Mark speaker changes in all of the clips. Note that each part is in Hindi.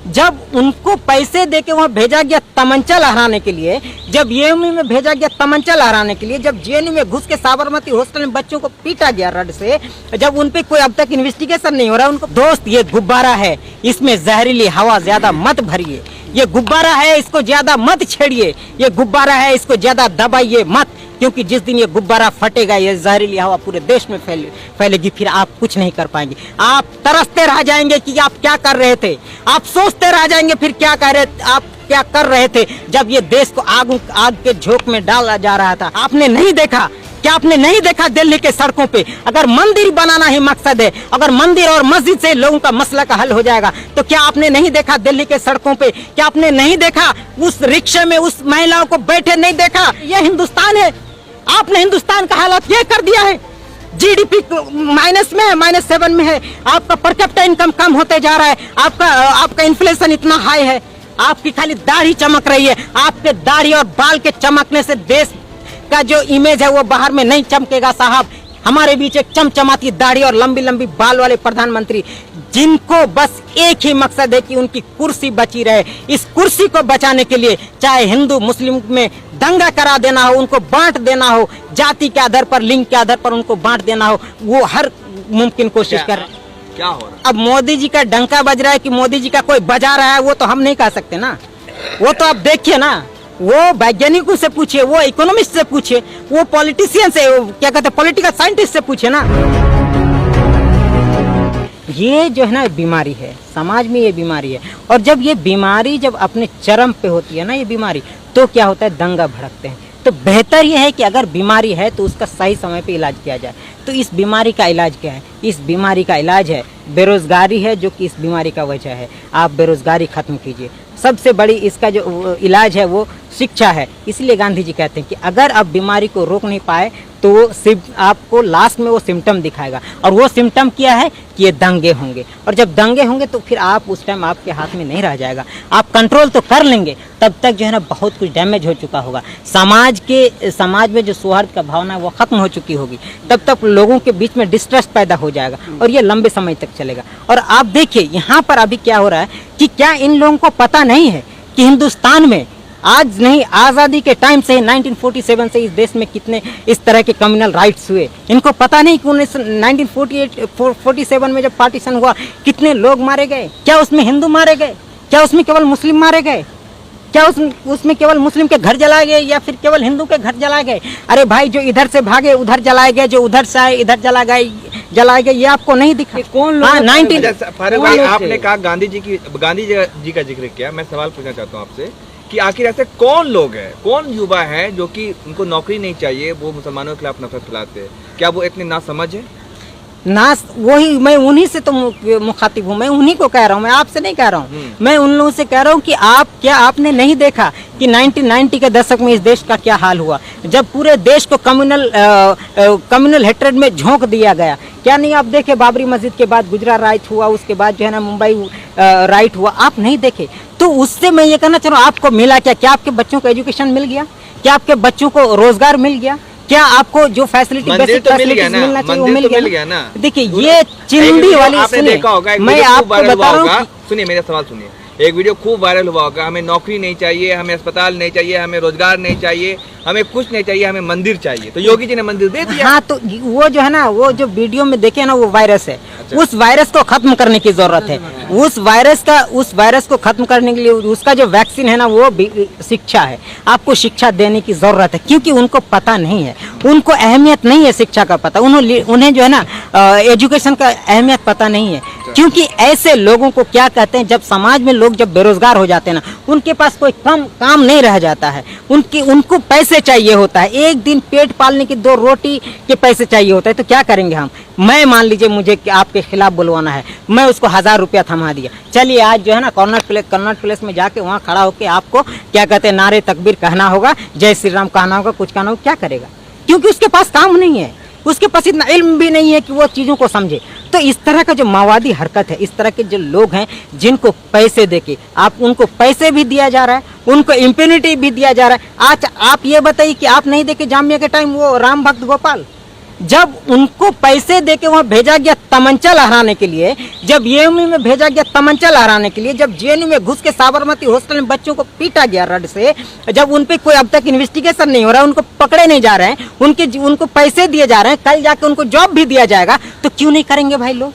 Speaker 1: जब उनको पैसे देके वहाँ भेजा गया तमंचा लहराने के लिए, जब एएमयू में भेजा गया तमंचा लहराने के लिए, जब जेएनयू में घुस के साबरमती हॉस्टल में बच्चों को पीटा गया रड से, जब उन पे कोई अब तक इन्वेस्टिगेशन नहीं हो रहा, उनको दोस्त ये गुब्बारा है, इसमें जहरीली हवा ज्यादा मत भरिए, ये गुब्बारा है इसको ज्यादा मत छेड़िए, ये गुब्बारा है इसको ज्यादा दबाइए मत, क्योंकि जिस दिन ये गुब्बारा फटेगा ये जहरीली हवा पूरे देश में फैलेगी, फिर आप कुछ नहीं कर पाएंगे। आप तरसते रह जाएंगे कि आप क्या कर रहे थे, आप सोचते रह जाएंगे फिर आप क्या कर रहे थे जब ये देश को आग के झोंक में डाला जा रहा था। आपने नहीं देखा, क्या आपने नहीं देखा दिल्ली के सड़कों पे? अगर मंदिर बनाना ही मकसद है, अगर मंदिर और मस्जिद से लोगों का मसला का हल हो जाएगा, तो क्या आपने नहीं देखा दिल्ली के सड़कों पे? क्या आपने नहीं देखा उस रिक्शे में उस महिलाओं को बैठे नहीं देखा? ये हिंदुस्तान है। आपने हिंदुस्तान का हालत ये कर दिया है। जीडीपी माइनस में है, -7 में है, आपका पर कैपिटा इनकम कम होते जा रहा है, आपका इन्फ्लेशन इतना हाई है, आपकी खाली दाढ़ी चमक रही है। आपके दाढ़ी और बाल के चमकने से देश का जो इमेज है वो बाहर में नहीं चमकेगा साहब। हमारे बीच एक चमचमाती दाढ़ी और लंबी लंबी बाल वाले प्रधानमंत्री, जिनको बस एक ही मकसद है कि उनकी कुर्सी बची रहे। इस कुर्सी को बचाने के लिए चाहे हिंदू मुस्लिम में दंगा करा देना हो, उनको बांट देना हो, जाति के आधार पर, लिंग के आधार पर उनको बांट देना हो, वो हर मुमकिन कोशिश कर रहे हैं।
Speaker 2: क्या हो रहा है?
Speaker 1: अब मोदी जी का डंका बज रहा है कि मोदी जी का कोई बजा रहा है, वो तो हम नहीं कह सकते ना। वो तो आप देखिए ना, वो वैज्ञानिकों से पूछिए, वो इकोनॉमिस्ट से पूछिए, वो पॉलिटिशियन से, क्या कहते हैं, पॉलिटिकल साइंटिस्ट से पूछिए ना। ये जो है ना बीमारी है, समाज में ये बीमारी है। और जब ये बीमारी जब अपने चरम पे होती है ना ये बीमारी, तो क्या होता है, दंगा भड़कते हैं। तो बेहतर ये है कि अगर बीमारी है तो उसका सही समय पे इलाज किया जाए। तो इस बीमारी का इलाज क्या है? इस बीमारी का इलाज है बेरोजगारी है, जो कि इस बीमारी का वजह है। आप बेरोजगारी खत्म कीजिए। सबसे बड़ी इसका जो इलाज है वो शिक्षा है। इसलिए गांधी जी कहते हैं कि अगर आप बीमारी को रोक नहीं पाए तो आपको लास्ट में वो सिम्टम दिखाएगा। और वो सिम्टम क्या है कि ये दंगे होंगे। और जब दंगे होंगे तो फिर आप उस टाइम आपके हाथ में नहीं रह जाएगा। आप कंट्रोल तो कर लेंगे, तब तक जो है ना बहुत कुछ डैमेज हो चुका होगा। समाज में जो सौहार्द का भावना है वो खत्म हो चुकी होगी। तब तक लोगों के बीच में डिस्ट्रस्ट पैदा हो जाएगा और ये लंबे समय तक चलेगा। और आप देखिए यहाँ पर अभी क्या हो रहा है कि क्या इन लोगों को पता नहीं है कि हिंदुस्तान में आज नहीं, आज़ादी के टाइम से 1947 से इस देश में कितने इस तरह के कम्युनल राइट्स हुए। इनको पता नहीं कि 1947 में जब पार्टीशन हुआ कितने लोग मारे गए। क्या उसमें हिंदू मारे गए? क्या उसमें केवल मुस्लिम मारे गए? क्या उसमें केवल मुस्लिम के घर जलाए गए या फिर केवल हिंदू के घर जलाए गए? अरे भाई, जो इधर से भागे उधर जलाए गए, जो उधर से आए इधर जलाए गए। ये आपको नहीं दिखा? कौन लोग?
Speaker 2: फारूक भाई, आपने कहा गांधी जी का जिक्र किया। मैं सवाल पूछना चाहता हूँ आपसे कि आखिर ऐसे कौन लोग हैं, कौन युवा हैं जो कि उनको नौकरी नहीं चाहिए, वो मुसलमानों के खिलाफ नफरत फैलाते हैं? क्या वो इतने नासमझ है?
Speaker 1: वही मैं उन्हीं से तो मुखातिब हूँ। मैं उन्हीं को कह रहा हूँ, मैं आपसे नहीं कह रहा हूँ। मैं उन लोगों से कह रहा हूँ कि आपने नहीं देखा कि 1990 के दशक में इस देश का क्या हाल हुआ, जब पूरे देश को कम्युनल हेट्रेड में झोंक दिया गया। क्या नहीं आप देखे? बाबरी मस्जिद के बाद गुजरात राइट हुआ, उसके बाद जो है ना मुंबई राइट हुआ, आप नहीं देखे? तो उससे मैं ये कहना चाह रहा हूँ, आपको मिला क्या आपके बच्चों को एजुकेशन मिल गया? क्या आपके बच्चों को रोजगार मिल गया? क्या आपको जो फैसिलिटी बेसिक फैसिलिटीज मिलना चाहिए वो मिल गया ना? देखिए, ये चिंदी वाली,
Speaker 2: आपने देखा होगा,
Speaker 1: मैं आपको बता रहा हूँ।
Speaker 2: सुनिए मेरा सवाल सुनिए। एक वीडियो खूब वायरल हुआ होगा, हमें नौकरी नहीं चाहिए, हमें अस्पताल नहीं चाहिए, हमें रोजगार नहीं चाहिए, हमें कुछ नहीं चाहिए, हमें मंदिर चाहिए। तो योगी जी ने मंदिर दे दिया।
Speaker 1: हाँ, तो वो जो है ना, वो जो वीडियो में देखे ना, वो वायरस है। अच्छा। उस वायरस को खत्म करने की जरूरत है। उस वायरस को खत्म करने के लिए उसका जो वैक्सीन है ना, वो शिक्षा है। आपको शिक्षा देने की जरूरत है, क्योंकि उनको पता नहीं है, उनको अहमियत नहीं है शिक्षा का पता। उन्हें जो है ना एजुकेशन का अहमियत पता नहीं है। क्योंकि ऐसे लोगों को क्या कहते हैं, जब समाज में लोग जब बेरोजगार हो जाते हैं ना, उनके पास कोई काम नहीं रह जाता है। उनको पैसे चाहिए होता है, एक दिन पेट पालने की 2 रोटी के पैसे चाहिए होता है। तो क्या करेंगे हम? मैं मान लीजिए मुझे आपके खिलाफ बुलवाना है, मैं उसको 1000 रुपया थमा दिया। चलिए आज जो है ना कन्नॉट प्लेस में जाके वहाँ खड़ा होकर आपको क्या कहते हैं, नारे तकबीर कहना होगा, जय श्री राम कहना होगा, कुछ कहना होगा। क्या करेगा? क्योंकि उसके पास काम नहीं है, उसके पास इतना इल्म भी नहीं है कि वो चीज़ों को समझे। तो इस तरह का जो माओवादी हरकत है, इस तरह के जो लोग हैं जिनको पैसे देके उनको पैसे भी दिया जा रहा है, उनको इम्यूनिटी भी दिया जा रहा है। आज आप ये बताइए कि आप नहीं देखे जामिया के टाइम वो राम भक्त गोपाल, जब उनको पैसे देके वहां भेजा गया तमंचा लहराने के लिए, जब येएमयू में भेजा गया तमंचा लहराने के लिए, जब जेएनयू में घुस के साबरमती हॉस्टल में बच्चों को पीटा गया रड से, जब उन पे कोई अब तक इन्वेस्टिगेशन नहीं हो रहा है, उनको पकड़े नहीं जा रहे हैं, उनको पैसे दिए जा रहे हैं, कल जाके उनको जॉब भी दिया जाएगा, तो क्यों नहीं करेंगे भाई लोग,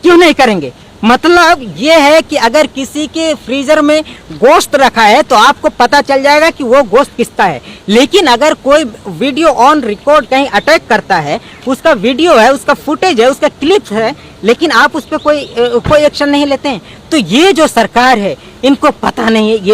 Speaker 1: क्यों नहीं करेंगे? मतलब ये है कि अगर किसी के फ्रीजर में गोश्त रखा है तो आपको पता चल जाएगा कि वो गोश्त किसका है, लेकिन अगर कोई वीडियो ऑन रिकॉर्ड कहीं अटैक करता है, उसका वीडियो है, उसका फुटेज है, उसका क्लिप है, लेकिन आप उस पर कोई एक्शन नहीं लेते हैं, तो ये जो सरकार है इनको पता नहीं है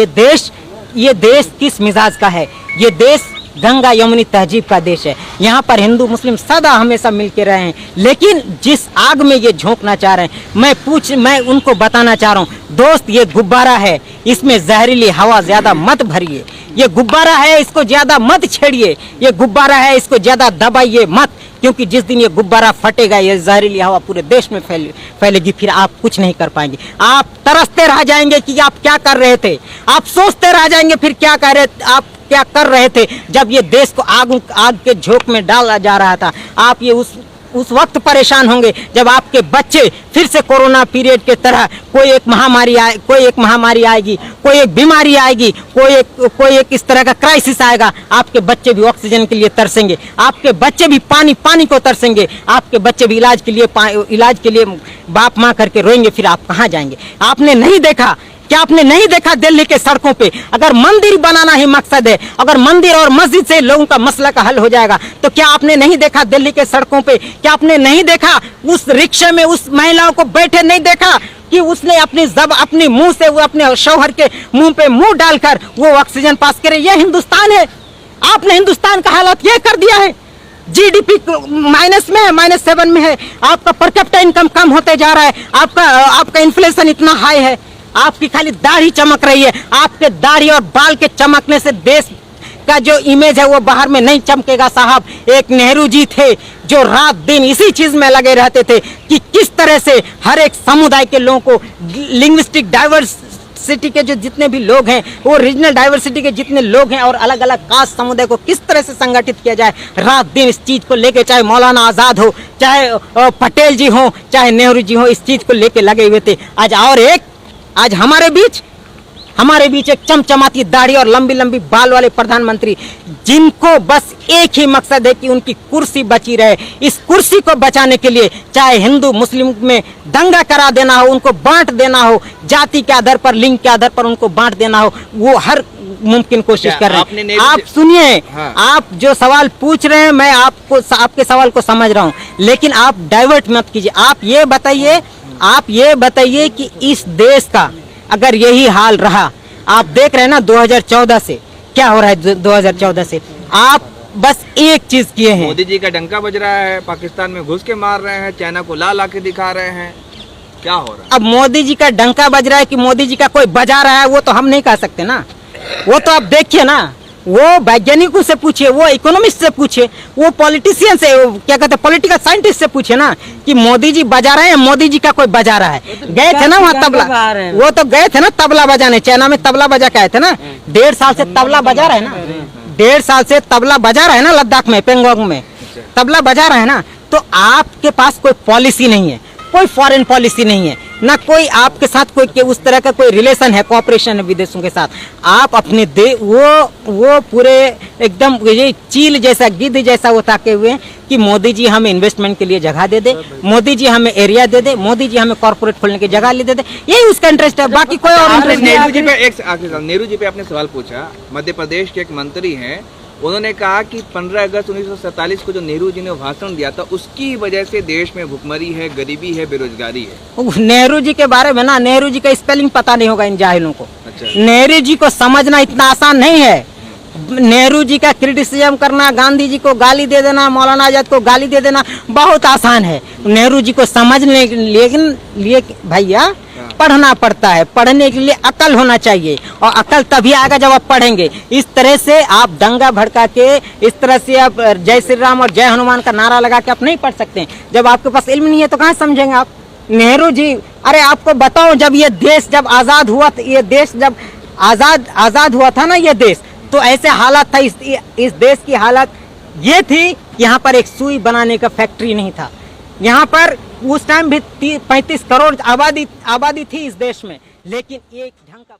Speaker 1: ये देश किस मिजाज का है। ये देश गंगा यमुनी तहजीब का देश है। यहाँ पर हिंदू मुस्लिम सदा हमेशा मिलके रहे हैं, लेकिन जिस आग में ये झोंकना चाह रहे हैं, मैं उनको बताना चाह रहा हूँ, दोस्त ये गुब्बारा है, इसमें जहरीली हवा ज्यादा मत भरिए। ये गुब्बारा है, इसको ज्यादा मत छेड़िए। ये गुब्बारा है, इसको ज्यादा दबाइए मत, क्योंकि जिस दिन ये गुब्बारा फटेगा, ये जहरीली हवा पूरे देश में फैलेगी, फिर आप कुछ नहीं कर पाएंगे। आप तरसते रह जाएंगे कि आप क्या कर रहे थे, आप सोचते रह जाएंगे फिर आप क्या कर रहे थे जब ये देश को आग के झोंक में डाला जा रहा था। आप ये उस वक्त परेशान होंगे जब आपके बच्चे फिर से कोरोना पीरियड के तरह कोई एक महामारी आएगी, कोई एक बीमारी आएगी, कोई एक इस तरह का क्राइसिस आएगा। आपके बच्चे भी ऑक्सीजन के लिए तरसेंगे, आपके बच्चे भी पानी को तरसेंगे, आपके बच्चे भी इलाज के लिए बाप माँ करके रोएंगे, फिर आप कहाँ जाएंगे? आपने नहीं देखा क्या? आपने नहीं देखा दिल्ली के सड़कों पे? अगर मंदिर बनाना ही मकसद है, अगर मंदिर और मस्जिद से लोगों का मसला का हल हो जाएगा, तो क्या आपने नहीं देखा दिल्ली के सड़कों पे? क्या आपने नहीं देखा उस रिक्शे में उस महिलाओं को बैठे नहीं देखा कि उसने अपने मुंह से, वो अपने शौहर के मुंह पे मुंह डालकर वो ऑक्सीजन पास करे? ये हिंदुस्तान है। आपने हिंदुस्तान का हालत ये कर दिया है। जीडीपी माइनस में है, -7 में है। आपका पर कैपिटा इनकम कम होते जा रहा है। आपका इन्फ्लेशन इतना हाई है। आपकी खाली दाढ़ी चमक रही है। आपके दाढ़ी और बाल के चमकने से देश का जो इमेज है वो बाहर में नहीं चमकेगा साहब। एक नेहरू जी थे जो रात दिन इसी चीज में लगे रहते थे कि किस तरह से हर एक समुदाय के लोगों को, लिंग्विस्टिक डाइवर्सिटी के जो जितने भी लोग हैं, वो रीजनल डाइवर्सिटी के जितने लोग हैं और अलग अलग कास्ट समुदाय को किस तरह से संगठित किया जाए, रात दिन इस चीज को लेके, चाहे मौलाना आजाद हो, चाहे पटेल जी हो, चाहे नेहरू जी हो, इस चीज को लेके लगे हुए थे। आज हमारे बीच एक चमचमाती दाढ़ी और लंबी लंबी बाल वाले प्रधानमंत्री, जिनको बस एक ही मकसद है कि उनकी कुर्सी बची रहे। इस कुर्सी को बचाने के लिए चाहे हिंदू मुस्लिम में दंगा करा देना हो, उनको बांट देना हो, जाति के आधार पर, लिंग के आधार पर उनको बांट देना हो, वो हर मुमकिन कोशिश कर रहे हैं। आप सुनिए,
Speaker 2: हाँ।
Speaker 1: आप जो सवाल पूछ रहे हैं, मैं आपके सवाल को समझ रहा हूँ, लेकिन आप डाइवर्ट मत कीजिए। आप ये बताइए कि इस देश का अगर यही हाल रहा, आप देख रहे हैं ना 2014 से क्या हो रहा है। 2014 से आप बस एक चीज किए हैं,
Speaker 2: मोदी जी का डंका बज रहा है, पाकिस्तान में घुस के मार रहे हैं, चाइना को ला के दिखा रहे हैं, क्या हो रहा है?
Speaker 1: अब मोदी जी का डंका बज रहा है कि मोदी जी का कोई बजा रहा है, वो तो हम नहीं कह सकते ना। वो तो आप देखिए ना, वो वैज्ञानिकों से पूछिए, वो इकोनॉमिस्ट से पूछिए, वो पॉलिटिशियन से, क्या कहते हैं, पॉलिटिकल साइंटिस्ट से पूछिए ना कि मोदी जी बजा रहे हैं, मोदी जी का कोई बजा रहा है। गए थे ना वहाँ तबला, वो तो गए थे ना तबला बजाने, चाइना में तबला बजा के आए थे ना। 1.5 साल से तबला बजा रहे हैं ना, 1.5 साल से तबला बजा रहे हैं ना, लद्दाख में, पेंगोंग में तबला बजा रहे हैं ना। तो आपके पास कोई पॉलिसी नहीं है, कोई फॉरेन पॉलिसी नहीं है, ना कोई आपके साथ कोई उस तरह का कोई रिलेशन है, कोऑपरेशन है विदेशों के साथ। आप अपने वो पूरे एकदम ये चील जैसा, गिद्ध जैसा वो ताके हुए हैं कि मोदी जी हमें इन्वेस्टमेंट के लिए जगह दे दे, मोदी जी हमें एरिया दे दे, मोदी जी हमें कॉर्पोरेट खोलने की जगह दे दे, यही उसका इंटरेस्ट है, बाकी कोई और इंटरेस्ट नहीं।
Speaker 2: नेहरू जी पे आपने सवाल पूछा, मध्य प्रदेश के एक मंत्री हैं, उन्होंने कहा कि 15 अगस्त 1947 को जो नेहरू जी ने भाषण दिया था, उसकी वजह से देश में भुखमरी है, गरीबी है, बेरोजगारी है।
Speaker 1: नेहरू जी के बारे में ना, नेहरू जी का स्पेलिंग पता नहीं होगा इन जाहिलों को।
Speaker 2: अच्छा।
Speaker 1: नेहरू जी को समझना इतना आसान नहीं है। नेहरू जी का क्रिटिसिज्म करना, गांधी जी को गाली दे देना, मौलाना आजाद को गाली दे देना बहुत आसान है। नेहरू जी को समझने के लिए भैया पढ़ना पड़ता है। पढ़ने के लिए अकल होना चाहिए, और अकल तभी आएगा जब आप पढ़ेंगे। इस तरह से आप दंगा भड़का के, इस तरह से आप जय श्री राम और जय हनुमान का नारा लगा के आप नहीं पढ़ सकते। जब आपके पास इल्म नहीं है तो कहाँ समझेंगे आप। नेहरू जी, अरे आपको बताओ, जब ये देश जब आजाद हुआ, ये देश जब आजाद हुआ था ना, ये देश, तो ऐसे हालात था, इस देश की हालत ये थी यहाँ पर एक सुई बनाने का फैक्ट्री नहीं था। यहाँ पर उस टाइम भी 35 करोड़ आबादी थी इस देश में, लेकिन एक ढंग का